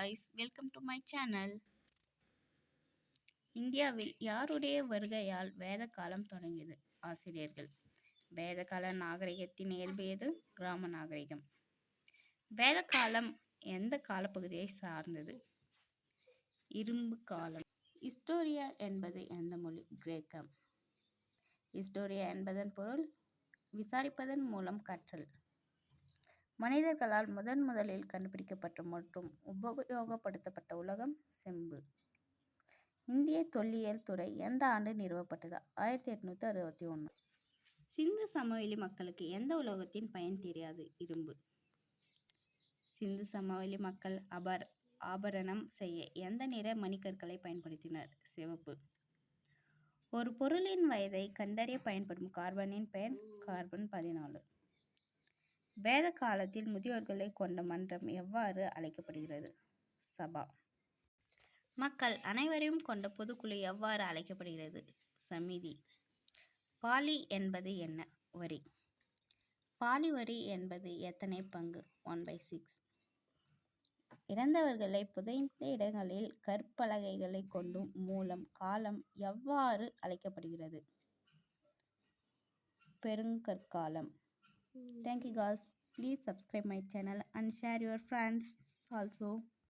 guys, welcome to my channel. இந்தியாவில் யாருடைய வருகையால் வேத காலம் தொடங்கியது? ஆசிரியர்கள். வேதகால நாகரிகத்தின் இயல்பு எது? கிராம நாகரிகம். வேத காலம் எந்த காலப்பகுதியை சார்ந்தது? இரும்பு காலம். ஹிஸ்டோரியா என்பது எந்த மொழி? கிரேக்கம். ஹிஸ்டோரியா என்பதன் பொருள் விசாரிப்பதன் மூலம் கற்றல். மனிதர்களால் முதலில் கண்டுபிடிக்கப்பட்ட மற்றும் உபயோகப்படுத்தப்பட்ட உலோகம் செம்பு. இந்திய தொல்லியல் துறை எந்த ஆண்டு நிறுவப்பட்டது? 1861. சிந்து சமவெளி மக்களுக்கு எந்த உலோகத்தின் பயன் தெரியாது? இரும்பு. சிந்து சமவெளி மக்கள் ஆபரணம் செய்ய எந்த நிற மணிக்கற்களை பயன்படுத்தினர்? சிவப்பு. ஒரு பொருளின் வயதை கண்டறிய பயன்படும் கார்பனின் பெயர் கார்பன் 14. வேத காலத்தில் முதியோர்களை கொண்ட மன்றம் எவ்வாறு அழைக்கப்படுகிறது? சபா. மக்கள் அனைவரையும் கொண்ட பொதுக்குழு எவ்வாறு அழைக்கப்படுகிறது? சமிதி. பாலி என்பது என்ன? வரி. பாலி வரி என்பது எத்தனை பங்கு? 1/6. இறந்தவர்களை புதைந்த இடங்களில் கற்பலகைகளை கொண்டும் மூலம் காலம் எவ்வாறு அழைக்கப்படுகிறது? பெருங்கற்காலம். Thank you guys. Please subscribe my channel and share your friends also.